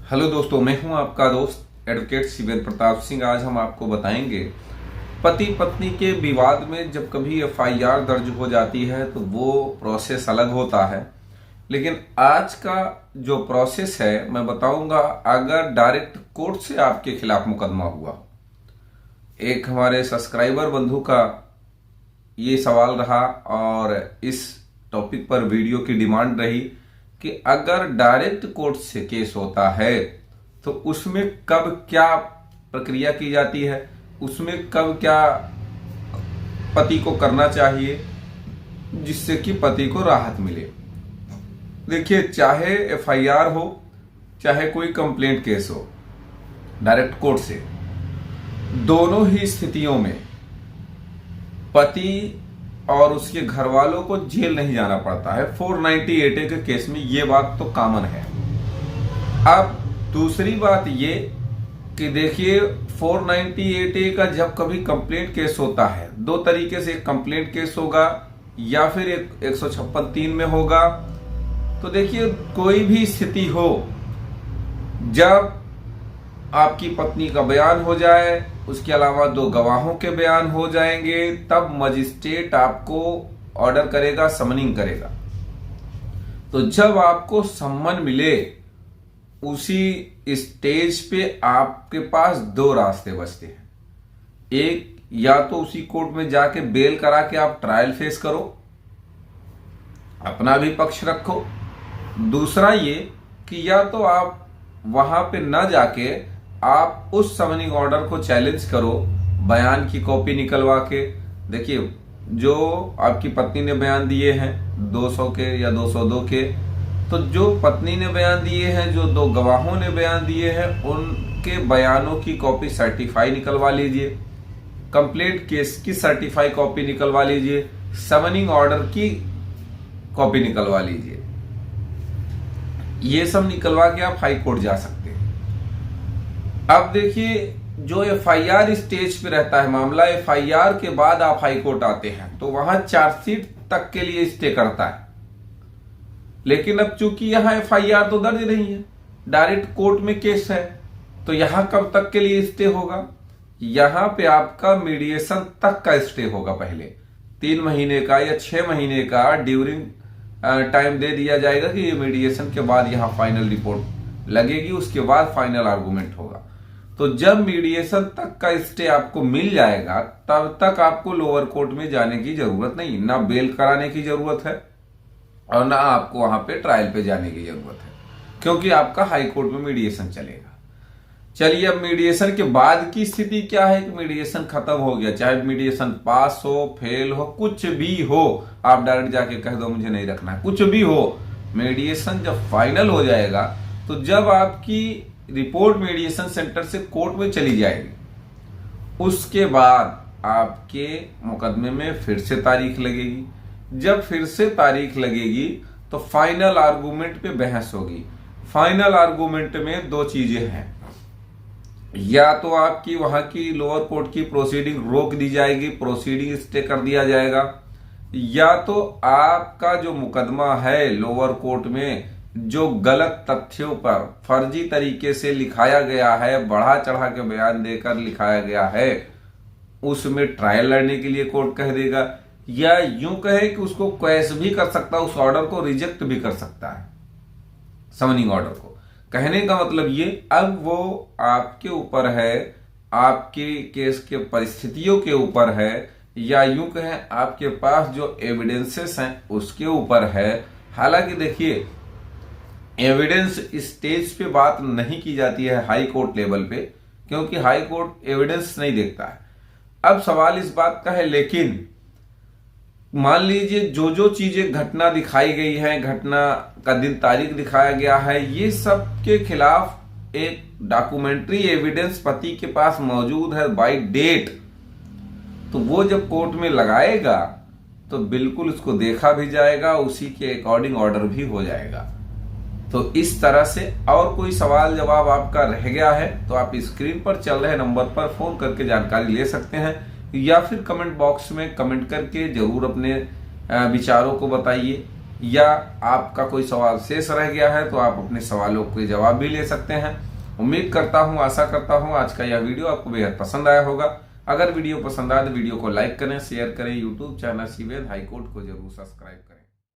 Hello दोस्तों, मैं हूं आपका दोस्त एडवोकेट शिवेंद्र प्रताप सिंह। आज हम आपको बताएंगे पति पत्नी के विवाद में जब कभी एफआईआर दर्ज हो जाती है तो वो प्रोसेस अलग होता है। लेकिन आज का जो प्रोसेस है मैं बताऊंगा, अगर डायरेक्ट कोर्ट से आपके खिलाफ मुकदमा हुआ। एक हमारे सब्सक्राइबर बंधु का ये सवाल रहा और इस टॉपिक पर वीडियो की डिमांड रही कि अगर डायरेक्ट कोर्ट से केस होता है तो उसमें कब क्या प्रक्रिया की जाती है, उसमें कब क्या पति को करना चाहिए जिससे कि पति को राहत मिले। देखिए, चाहे एफआईआर हो चाहे कोई कंप्लेंट केस हो, डायरेक्ट कोर्ट से, दोनों ही स्थितियों में पति और उसके घर वालों को जेल नहीं जाना पड़ता है। 498A के केस में ये बात तो कॉमन है। अब दूसरी बात ये कि देखिए, 498A का जब कभी कंप्लेंट केस होता है, दो तरीके से एक कंप्लेंट केस होगा या फिर एक 156(3) में होगा। तो देखिए, कोई भी स्थिति हो, जब आपकी पत्नी का बयान हो जाए, उसके अलावा दो गवाहों के बयान हो जाएंगे, तब मजिस्ट्रेट आपको ऑर्डर करेगा, समनिंग करेगा। तो जब आपको सम्मन मिले, उसी स्टेज पे आपके पास दो रास्ते बचते हैं। एक, या तो उसी कोर्ट में जाके बेल करा के आप ट्रायल फेस करो, अपना भी पक्ष रखो। दूसरा ये कि या तो आप वहां पे न जाके आप उस समनिंग ऑर्डर को चैलेंज करो, बयान की कॉपी निकलवा के। देखिए, जो आपकी पत्नी ने बयान दिए हैं 200 के या 202 के, तो जो पत्नी ने बयान दिए हैं, जो दो गवाहों ने बयान दिए हैं, उनके बयानों की कॉपी सर्टिफाई निकलवा लीजिए, कंप्लेंट केस की सर्टिफाई कॉपी निकलवा लीजिए, समनिंग ऑर्डर की कॉपी निकलवा लीजिए। ये सब निकलवा के आप हाई कोर्ट जा सकते हैं। अब देखिए, जो एफआईआर स्टेज पे रहता है मामला, एफआईआर के बाद आप हाई कोर्ट आते हैं तो वहां चार्जशीट तक के लिए स्टे करता है। लेकिन अब चूंकि यहां एफआईआर तो दर्ज नहीं है, डायरेक्ट कोर्ट में केस है, तो यहां कब तक के लिए स्टे होगा? यहां पे आपका मीडिएशन तक का स्टे होगा। पहले 3 महीने का या 6 महीने का ड्यूरिंग टाइम दे दिया जाएगा कि ये मीडिएशन के बाद यहां फाइनल रिपोर्ट लगेगी, उसके बाद फाइनल आर्गूमेंट होगा। तो जब मीडिएशन तक का स्टे आपको मिल जाएगा, तब तक आपको लोअर कोर्ट में जाने की जरूरत नहीं, ना बेल कराने की जरूरत है और ना आपको वहां पे ट्रायल पे जाने की जरूरत है, क्योंकि आपका हाई कोर्ट में मीडिएशन चलेगा। चलिए, अब मीडिएशन के बाद की स्थिति क्या है कि मीडिएशन खत्म हो गया, चाहे मीडिएशन पास हो, फेल हो, कुछ भी हो, आप डायरेक्ट जाके कह दो मुझे नहीं रखना है, कुछ भी हो, मीडिएशन जब फाइनल हो जाएगा तो जब आपकी रिपोर्ट मीडिएशन सेंटर से कोर्ट में चली जाएगी, उसके बाद आपके मुकदमे में फिर से तारीख लगेगी। जब फिर से तारीख लगेगी तो फाइनल आर्गूमेंट पे बहस होगी। फाइनल आर्गूमेंट में दो चीजें हैं, या तो आपकी वहां की लोअर कोर्ट की प्रोसीडिंग रोक दी जाएगी, प्रोसीडिंग स्टे कर दिया जाएगा, या तो आपका जो मुकदमा है लोअर कोर्ट में, जो गलत तथ्यों पर फर्जी तरीके से लिखाया गया है, बढ़ा चढ़ा के बयान देकर लिखाया गया है, उसमें ट्रायल लड़ने के लिए कोर्ट कह देगा, या यूं कहे कि उसको क्वेश भी कर सकता है, उस ऑर्डर को रिजेक्ट भी कर सकता है। समनिंग ऑर्डर को कहने का मतलब ये, अब वो आपके ऊपर है, आपके केस के परिस्थितियों के ऊपर है, या यूं कहें आपके पास जो एविडेंसेस हैं उसके ऊपर है। हालांकि देखिए, एविडेंस स्टेज पे बात नहीं की जाती है हाई कोर्ट लेवल पे, क्योंकि हाई कोर्ट एविडेंस नहीं देखता है। अब सवाल इस बात का है, लेकिन मान लीजिए जो जो चीजें घटना दिखाई गई है, घटना का दिन तारीख दिखाया गया है, ये सब के खिलाफ एक डॉक्यूमेंट्री एविडेंस पति के पास मौजूद है बाय डेट, तो वो जब कोर्ट में लगाएगा तो बिल्कुल उसको देखा भी जाएगा, उसी के अकॉर्डिंग ऑर्डर भी हो जाएगा। तो इस तरह से, और कोई सवाल जवाब आपका रह गया है तो आप स्क्रीन पर चल रहे नंबर पर फोन करके जानकारी ले सकते हैं, या फिर कमेंट बॉक्स में कमेंट करके जरूर अपने विचारों को बताइए। या आपका कोई सवाल शेष रह गया है तो आप अपने सवालों के जवाब भी ले सकते हैं। उम्मीद करता हूं, आशा करता हूं आज का यह वीडियो आपको बेहद पसंद आया होगा। अगर वीडियो पसंद आए तो वीडियो को लाइक करें, शेयर करें, यूट्यूब चैनल सीवेद हाईकोर्ट को जरूर सब्सक्राइब करें।